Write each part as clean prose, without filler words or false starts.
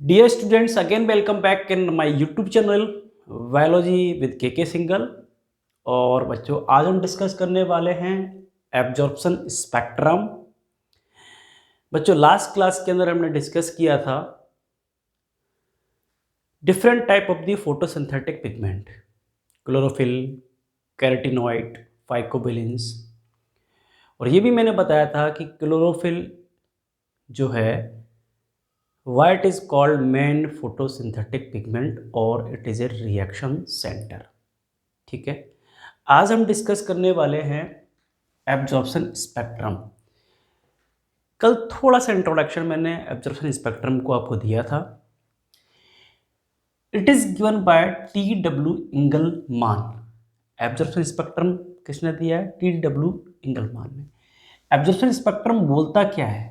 Dear students, again welcome back in my YouTube channel biology with के single. और बच्चों, आज हम डिस्कस करने वाले हैं एब्जॉर्प्शन स्पेक्ट्रम। बच्चों, लास्ट क्लास के अंदर हमने डिस्कस किया था different type of the photosynthetic pigment, chlorophyll, carotenoid, phycobilins. और ये भी मैंने बताया था कि क्लोरोफिल जो है why it is called main photosynthetic pigment और it is a reaction center। ठीक है, आज हम डिस्कस करने वाले हैं एब्जॉर्प्शन स्पेक्ट्रम। कल थोड़ा सा इंट्रोडक्शन मैंने एब्जॉर्प्शन स्पेक्ट्रम को आपको दिया था। It is given by T.W. Engelmann. Absorption spectrum किसने दिया है? T.W. इंगलमान ने। एब्जॉर्प्शन स्पेक्ट्रम बोलता क्या है?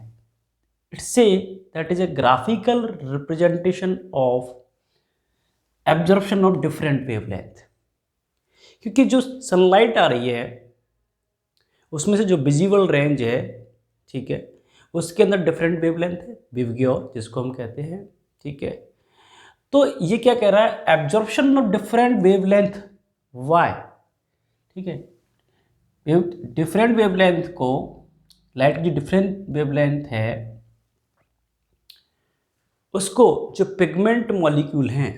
It say that is a graphical representation of absorption of different wavelength। क्योंकि जो सनलाइट आ रही है उसमें से जो विजिबल रेंज है, ठीक है, उसके अंदर डिफरेंट वेवलेंथ है, विवग्योर जिसको हम कहते हैं। ठीक है, तो ये क्या कह रहा है? Absorption of different wavelength. Why? ठीक है, डिफरेंट वेवलेंथ को, लाइट की जो डिफरेंट वेवलेंथ है उसको जो पिगमेंट मॉलिक्यूल हैं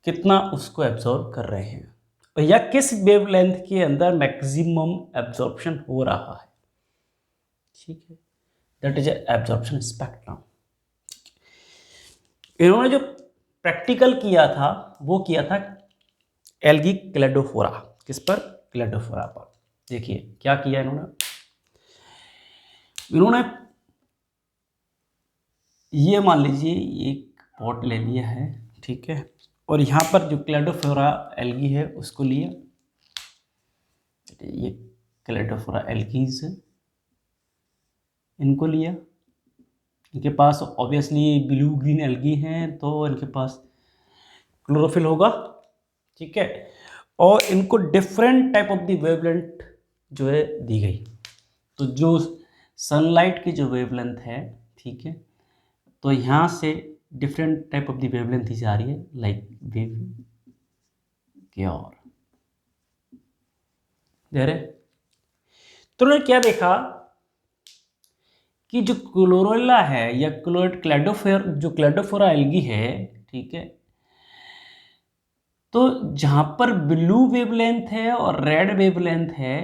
कितना उसको एब्जॉर्ब कर रहे हैं या किस वेवलेंथ के अंदर मैक्सिमम एब्जॉर्प्शन हो रहा है। ठीक है, दैट इज एब्जॉर्प्शन स्पेक्ट्रम। इन्होंने जो प्रैक्टिकल किया था वो किया था एल्गी क्लेडोफोरा। किस पर? क्लेडोफोरा पर। देखिए क्या किया इन्होंने ये मान लीजिए एक पॉट ले लिया है, ठीक है, और यहाँ पर जो क्लेडोफोरा एल्गी है उसको लिया। ये क्लेडोफोरा एल्गीज इनको लिया। इनके पास ऑब्वियसली ब्लू ग्रीन एल्गी हैं तो इनके पास क्लोरोफिल होगा। ठीक है, और इनको different type of the wavelength जो है दी गई। तो जो सनलाइट की जो वेवलेंथ है, ठीक है, तो यहाँ से different type of the wavelength ही जा रही है, लाइक वेव के और दे रहे। तो उन्होंने क्या देखा कि जो क्लोरोला है या क्लेडोफोरा एल्गी है, ठीक है, तो जहाँ पर ब्लू वेवलेंथ है और रेड वेवलेंथ है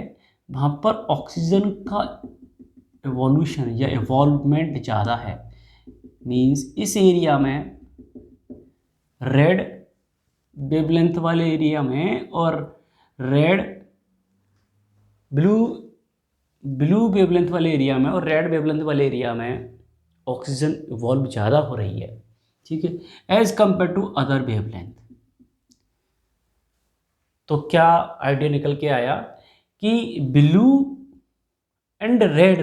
वहाँ पर ऑक्सीजन का एवोल्यूशन या एवॉल्वमेंट ज़्यादा है। मींस इस एरिया में रेड वेवलेंथ वाले एरिया में और रेड ब्लू वेवलेंथ वाले एरिया में और रेड वेवलेंथ वाले एरिया में ऑक्सीजन इवॉल्व ज़्यादा हो रही है। ठीक है, as compare to other wavelength. तो क्या आइडिया निकल के आया कि blue and red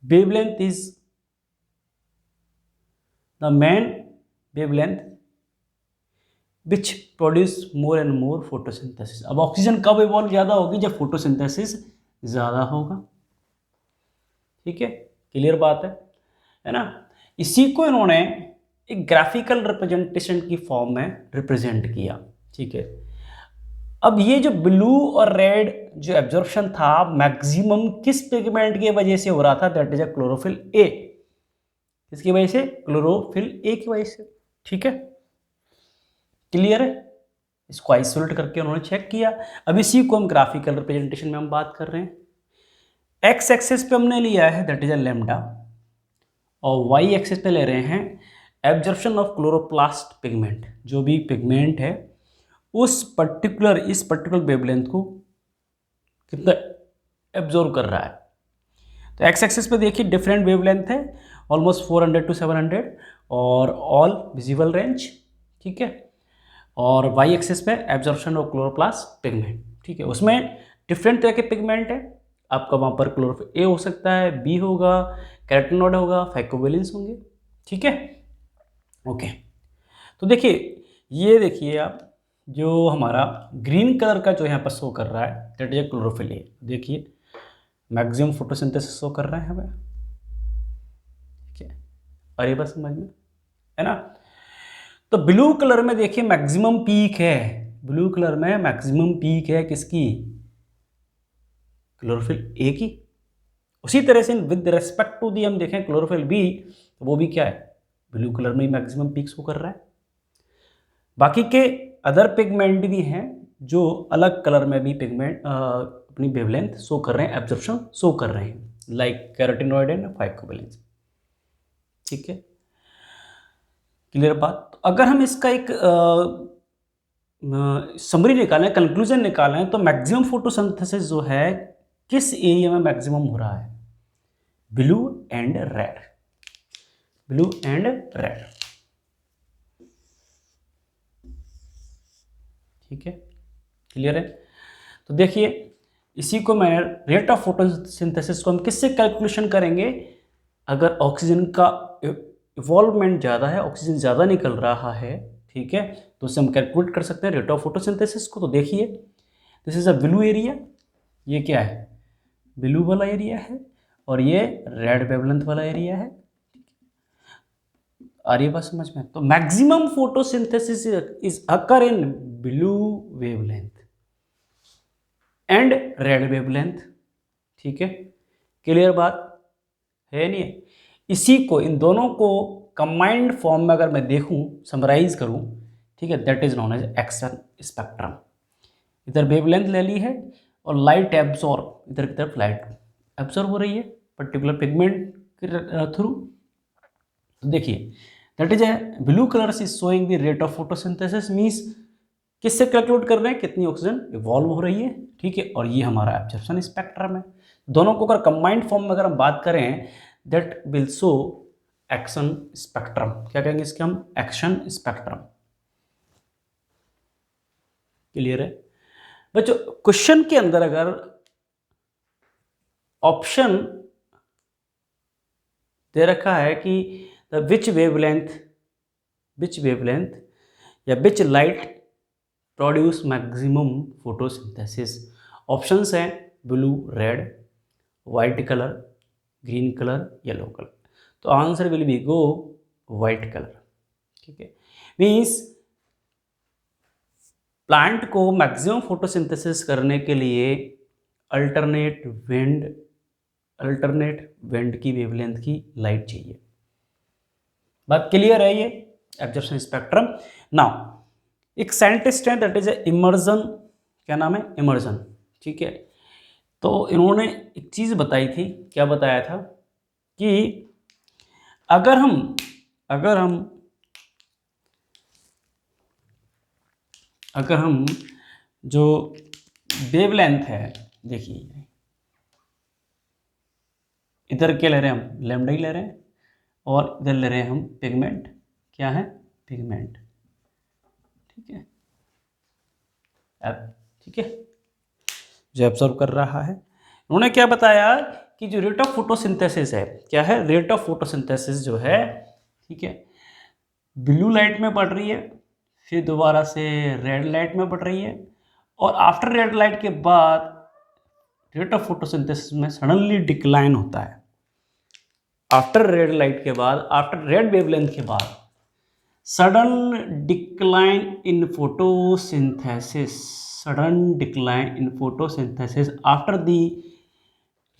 wavelength is the main wavelength which produce more and more photosynthesis. अब ऑक्सीजन कब इवॉल्व ज़्यादा होगी? जब फोटोसिंथेसिस ज़्यादा होगा। ठीक है, क्लियर बात है ना? इसी को इन्होंने एक ग्राफिकल रिप्रेजेंटेशन की फॉर्म में रिप्रेजेंट किया। ठीक है, अब ये जो ब्लू और रेड जो एब्जॉर्प्शन था मैक्सिमम किस पिगमेंट की वजह से हो रहा था? That is a chlorophyll A. किसकी वजह से? क्लोरोफिल ए की वजह से। ठीक है, क्लियर है? इसको आइसोलेट करके उन्होंने चेक किया। अब इसी को हम ग्राफिकल रिप्रेजेंटेशन में हम बात कर रहे हैं। एक्स एक्सिस पे हमने लिया है दैट इज अ लैम्डा, और वाई एक्सिस पे ले रहे हैं एब्जॉर्प्शन ऑफ क्लोरोप्लास्ट पिगमेंट। जो भी पिगमेंट है इस पर्टिकुलर वेवलेंथ को कितना एब्जॉर्ब कर रहा है। तो एक्स एक्सिस पे देखिए डिफरेंट वेवलेंथ है, ऑलमोस्ट 400 to 700 और ऑल विजिबल रेंज। ठीक है, और वाई एक्सिस पे एब्जॉर्प्शन ऑफ क्लोरोप्लास्ट पिगमेंट। ठीक है, उसमें डिफरेंट तरह के पिगमेंट है। आपका वहाँ पर क्लोरोफिल ए हो सकता है, बी होगा, कैरोटिनॉइड होगा, फाइकोबिलिन्स होंगे। ठीक है, ओके। तो देखिए, ये देखिए आप जो हमारा ग्रीन कलर का जो यहाँ पर शो कर रहा है दैट इज क्लोरोफिल ए। देखिए मैक्सिमम फोटोसिंथेसिस शो कर रहे हैं हमें। और ये बस समझ में है ना। तो ब्लू कलर में देखिए मैक्सिमम पीक है, ब्लू कलर में मैक्सिमम पीक है किसकी, क्लोरोफिल ए की। उसी तरह से विद रेस्पेक्ट टू दी हम देखें क्लोरोफिल बी, तो वो भी क्या है, ब्लू कलर में ही मैक्सिमम पीक शो कर रहा है। बाकी के अदर पिगमेंट भी हैं जो अलग कलर में भी पिगमेंट अपनी वेवलेंथ शो कर रहे हैं, एब्जॉर्प्शन शो कर रहे हैं, लाइक कैरोटिनॉइड एंड फाइकोवैलेंस। ठीक है, क्लियर बात। तो अगर हम इसका एक समरी निकालें, कंक्लूजन निकालें, तो मैक्सिमम फोटोसिंथेसिस जो है किस एरिया में मैक्सिमम हो रहा है, blue and red, blue and red. ठीक है, क्लियर है। तो देखिए इसी को मैं रेट ऑफ फोटोसिंथेसिस को हम किससे कैलकुलेशन करेंगे, अगर ऑक्सीजन का इवॉल्वमेंट ज़्यादा है, ऑक्सीजन ज़्यादा निकल रहा है, ठीक है, तो उससे हम कैलकुलेट कर सकते हैं रेट ऑफ फोटोसिंथेसिस को। तो देखिए this is a blue area, ये क्या है, ब्लू वाला एरिया है, और ये रेड वेवलेंथ वाला एरिया है। आ रही है बात समझ में। तो maximum photosynthesis is occur in blue wavelength and red wavelength. ठीक है, क्लियर बात है नहीं है। इसी को, इन दोनों को कंबाइंड फॉर्म में अगर मैं देखूं, समराइज करूं, ठीक है, that is known as action spectrum. इधर वेवलेंथ ले ली है और लाइट एब्सॉर्ब, इधर की तरफ लाइट एब्सॉर्ब हो रही है पर्टिकुलर पिगमेंट के थ्रू। तो देखिए that is a blue colour is showing the rate of photosynthesis, means किससे कैलकुलेट कर रहे हैं, कितनी ऑक्सीजन इवॉल्व हो रही है। ठीक है, और ये हमारा एब्जॉर्प्शन स्पेक्ट्रम है। दोनों को अगर कंबाइंड फॉर्म में अगर हम बात करें, that will show action spectrum. क्या कहेंगे इसके हम, एक्शन स्पेक्ट्रम। क्लियर है बच्चों। क्वेश्चन के अंदर अगर ऑप्शन दे रखा है कि विच वेवलेंथ या which light produce maximum photosynthesis, options हैं blue, red, white colour, green colour, yellow colour. तो answer will be go white colour. ठीक है, मीन्स प्लांट को मैक्सिमम फोटोसिंथेसिस करने के लिए अल्टरनेट वेंड की वेवलेंथ की लाइट चाहिए। बात क्लियर है ये एब्जॉर्प्शन स्पेक्ट्रम। नाउ एक साइंटिस्ट है दैट इज इमर्जन, क्या नाम है, इमर्जन। ठीक है, तो इन्होंने एक चीज़ बताई थी, क्या बताया था कि अगर हम जो वेवलेंथ है, देखिए इधर क्या ले रहे हैं हम, लैम्डा ही ले रहे हैं, और इधर ले रहे हैं हम पिगमेंट, क्या है, पिगमेंट। ठीक है, अब ठीक है, जो एब्जॉर्ब कर रहा है। उन्होंने क्या बताया कि जो रेट ऑफ फोटोसिंथेसिस है, क्या है, रेट ऑफ फोटोसिंथेसिस जो है, ठीक है, ब्लू लाइट में बढ़ रही है, फिर दोबारा से रेड लाइट में बढ़ रही है, और आफ्टर रेड लाइट के बाद रेट ऑफ फोटोसिंथेसिस में सडनली डिक्लाइन होता है। आफ्टर रेड लाइट के बाद, आफ्टर रेड वेवलेंथ के बाद sudden decline in photosynthesis, sudden decline in photosynthesis after the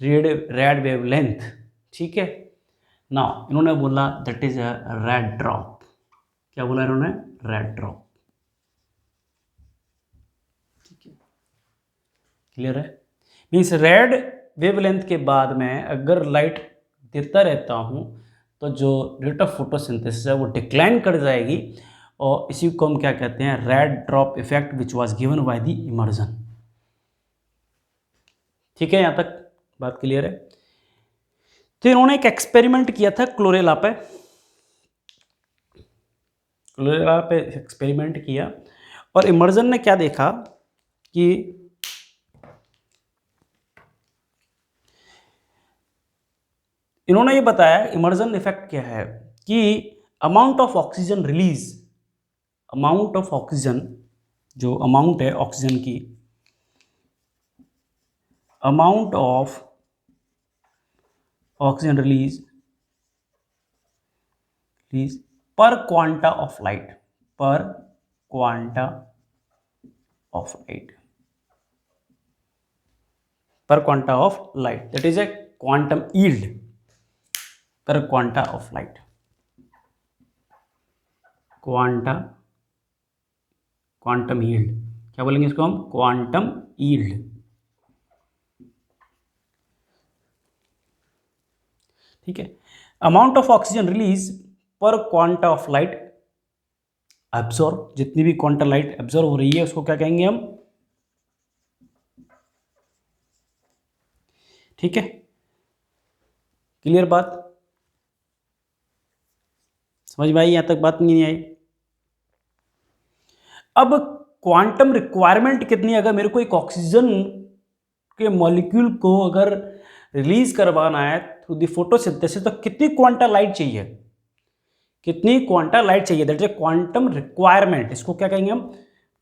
red wavelength. ठीक है, नाउ इन्होंने बोला that is a red drop. क्या बोला इन्होंने, रेड ड्रॉप। ठीक है, क्लियर है। मीन्स रेड वेवलेंथ के बाद में अगर लाइट देता रहता हूँ तो जो रेट ऑफ फोटोसिंथेसिस है वो डिक्लाइन कर जाएगी, और इसी को हम क्या कहते हैं, red drop effect which was given by the immersion. ठीक है, यहाँ तक बात क्लियर है। तो इन्होंने एक एक्सपेरिमेंट किया था क्लोरेला पे, एक्सपेरिमेंट किया, और इमर्जन ने क्या देखा कि इन्होंने ये बताया इमर्जन इफेक्ट क्या है कि amount of oxygen release, amount of oxygen, जो अमाउंट है ऑक्सीजन की, amount of oxygen release release per quanta of light, per quanta of light, per quanta of light, that is a quantum yield per quanta of light, quantum yield, क्या बोलेंगे इसको हम, quantum yield. ठीक है, amount of oxygen release पर quanta of light absorb, जितनी भी quanta light absorb हो रही है उसको क्या कहेंगे हम। ठीक है, क्लियर बात, समझ में आई, यहां तक बात नहीं आई। अब क्वांटम रिक्वायरमेंट कितनी, अगर मेरे को एक ऑक्सीजन के मॉलिक्यूल को अगर रिलीज करवाना है थ्रू द फोटोसिंथेसिस, तो कितनी क्वांटा लाइट चाहिए, कितनी क्वांटा लाइट चाहिए, दैट इज क्वांटम रिक्वायरमेंट। इसको क्या कहेंगे हम,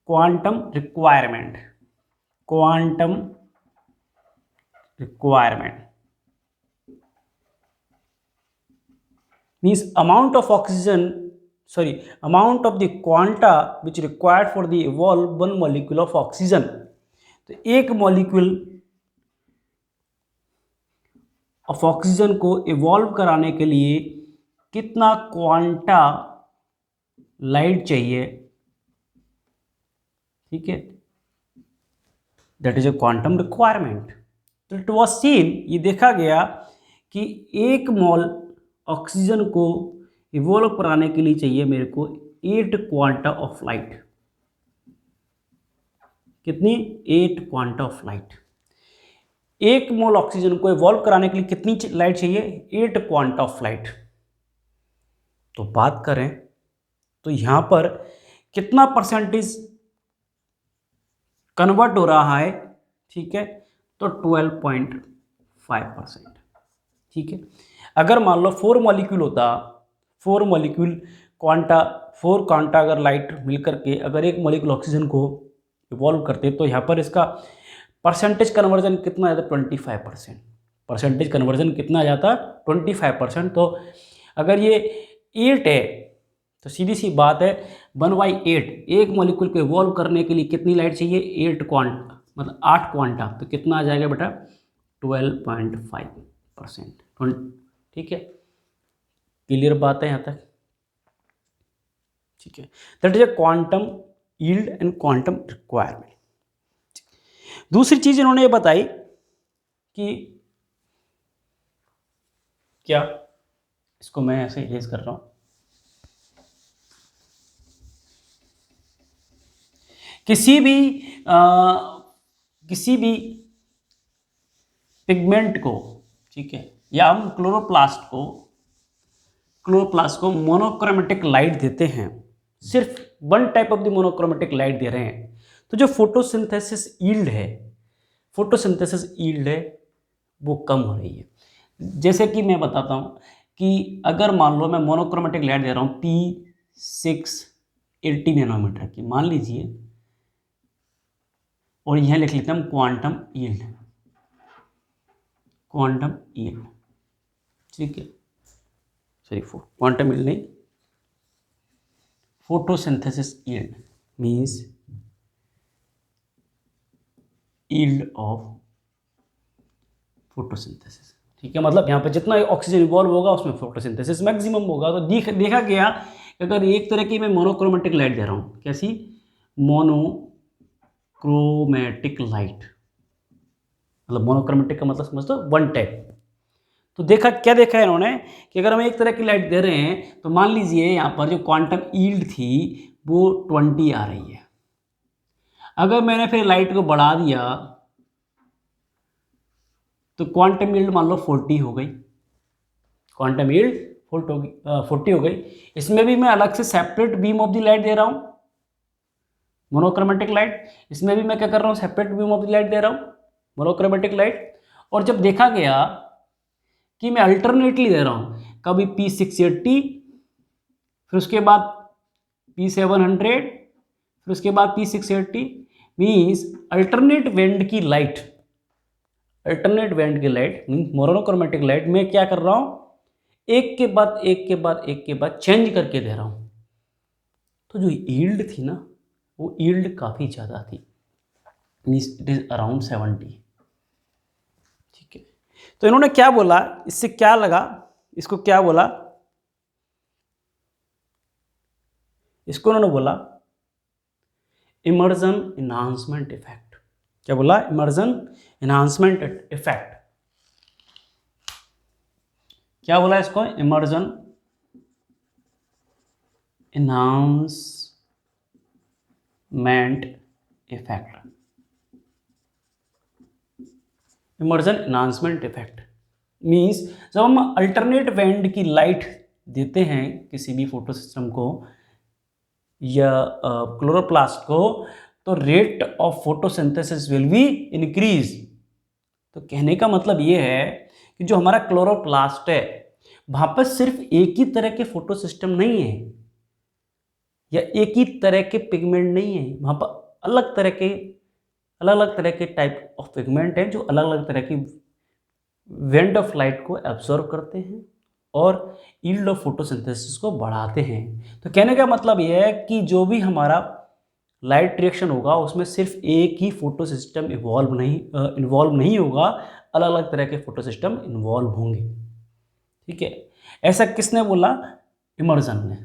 quantum requirement, quantum requirement means amount of oxygen, sorry, amount of the quanta which required for the evolve one molecule of oxygen। तो एक मॉलिक्यूल ऑफ ऑक्सीजन को evolve कराने के लिए कितना क्वांटा लाइट चाहिए, ठीक है, that is a quantum requirement. तो इट वॉज सीन, ये देखा गया कि एक मोल ऑक्सीजन को इवॉल्व कराने के लिए चाहिए मेरे को 8 क्वांटा ऑफ लाइट, कितनी, 8 क्वांटा ऑफ लाइट। एक मोल ऑक्सीजन को इवॉल्व कराने के लिए कितनी लाइट चाहिए, 8 क्वांटा ऑफ लाइट। तो बात करें तो यहां पर कितना परसेंटेज कन्वर्ट हो रहा है, ठीक है, तो 12.5%। ठीक है, अगर मान लो 4 मॉलिक्यूल होता, 4 मॉलिक्यूल क्वांटा, 4 क्वांटा अगर लाइट मिलकर के अगर एक मॉलिक्यूल ऑक्सीजन को इवॉल्व करते, तो यहाँ पर इसका परसेंटेज कन्वर्जन कितना आ जाता, 25%। परसेंटेज कन्वर्जन कितना आ जाता, 25%। तो अगर ये 8 है तो सीधी सी बात है 1/8, एक मॉलिक्यूल को इवॉल्व करने के लिए कितनी लाइट चाहिए, 8 क्वांटा, मतलब 8 क्वांटा, तो कितना आ जाएगा बेटा, 12.5%। ठीक है, क्लियर बात है यहाँ तक। ठीक है, that is a quantum yield and quantum requirement. दूसरी चीज इन्होंने ये बताई कि क्या, इसको मैं ऐसे इरेज कर रहा हूं, किसी भी पिगमेंट को, ठीक है, या हम क्लोरोप्लास्ट को मोनोक्रोमेटिक लाइट देते हैं, सिर्फ one type of the monochromatic light दे रहे हैं, तो जो फोटोसिंथेसिस यील्ड है वो कम हो रही है। जैसे कि मैं बताता हूँ कि अगर मान लो मैं मोनोक्रोमेटिक लाइट दे रहा हूँ P680 नैनोमीटर की, मान लीजिए, और यहाँ लिख लेते हैं हम क्वांटम यील्ड, ठीक है, सॉरी क्वांटम यील्ड नहीं, photosynthesis yield means yield of photosynthesis. ठीक है, मतलब यहाँ पे जितना ऑक्सीजन इवॉल्व होगा उसमें फोटोसिंथेसिस मैक्सिमम होगा। तो देखा गया कि अगर एक तरह की मैं मोनोक्रोमेटिक लाइट दे रहा हूँ, कैसी, मोनोक्रोमेटिक लाइट, मतलब मोनोक्रोमेटिक का मतलब समझ दो वन टाइप। तो क्या देखा है इन्होंने कि अगर हम एक तरह की लाइट दे रहे हैं तो मान लीजिए यहाँ पर जो क्वांटम यील्ड थी वो 20 आ रही है। अगर मैंने फिर लाइट को बढ़ा दिया तो क्वांटम यील्ड मान लो 40 हो गई, क्वांटम यील्ड 40 हो गई। इसमें भी मैं अलग से separate beam of the light दे रहा हूँ, मोनोक्रोमेटिक लाइट। इसमें भी मैं क्या कर रहा हूँ, separate beam of the light दे रहा हूँ, मोनोक्रोमेटिक लाइट। और जब देखा गया कि मैं अल्टरनेटली दे रहा हूँ, कभी P680, फिर उसके बाद P700, फिर उसके बाद P680, मीन्स अल्टरनेट बैंड की लाइट मीन्स मोनोक्रोमेटिक लाइट में क्या कर रहा हूँ, एक के बाद एक के बाद एक के बाद चेंज करके दे रहा हूँ, तो जो यील्ड थी ना, वो यील्ड काफ़ी ज़्यादा थी, मीन्स इट इज़ अराउंड 70। ठीक है, तो इन्होंने क्या बोला, इससे क्या लगा, इसको क्या बोला, इसको उन्होंने बोला इमर्जन इन्हांसमेंट इफेक्ट। क्या बोला? Immersion enhancement effect. क्या बोला इसको? Immersion enhancement effect. Immersion enhancement effect means जब हम अल्टरनेट बैंड की लाइट देते हैं किसी भी फोटो सिस्टम को या क्लोरोप्लास्ट को, तो rate of photosynthesis will be increase. तो कहने का मतलब ये है कि जो हमारा क्लोरोप्लास्ट है, वहाँ पर सिर्फ एक ही तरह के फोटो सिस्टम नहीं है या एक ही तरह के पिगमेंट नहीं है, वहाँ पर अलग अलग तरह के टाइप ऑफ पिगमेंट हैं जो अलग अलग तरह की वेंट ऑफ लाइट को एब्जॉर्व करते हैं और यील्ड ऑफ फोटोसिंथेसिस को बढ़ाते हैं। तो कहने का मतलब यह है कि जो भी हमारा लाइट रिएक्शन होगा उसमें सिर्फ एक ही फोटो सिस्टम इन्वॉल्व नहीं होगा, अलग अलग तरह के फोटो सिस्टम इन्वॉल्व होंगे। ठीक है, ऐसा किसने बोला? इमर्जन ने,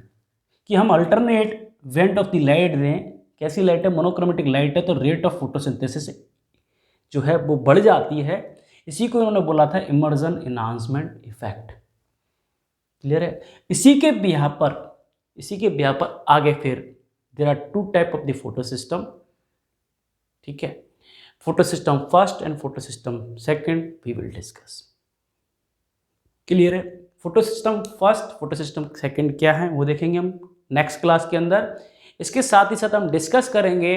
कि हम alternate went of the light दें। कैसी लाइट है? मोनोक्रोमेटिक लाइट है, तो रेट ऑफ फोटोसिंथेसिस जो है वो बढ़ जाती है। इसी को उन्होंने बोला था इमर्जन इन्हांसमेंट इफेक्ट। क्लियर है? इसी के बिहार पर आगे फिर there are two type of the photosystem. ठीक है, photosystem first and photosystem second we will discuss. Clear है? Photosystem first, photosystem second क्या है वो देखेंगे हम नेक्स्ट क्लास के अंदर। इसके साथ ही साथ हम डिस्कस करेंगे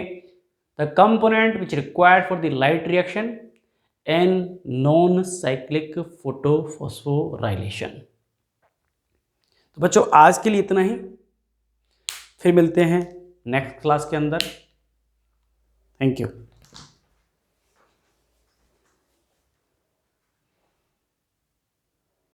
the component which required for the light reaction and non cyclic photophosphorylation. तो बच्चों आज के लिए इतना ही, फिर मिलते हैं नेक्स्ट क्लास के अंदर। Thank you.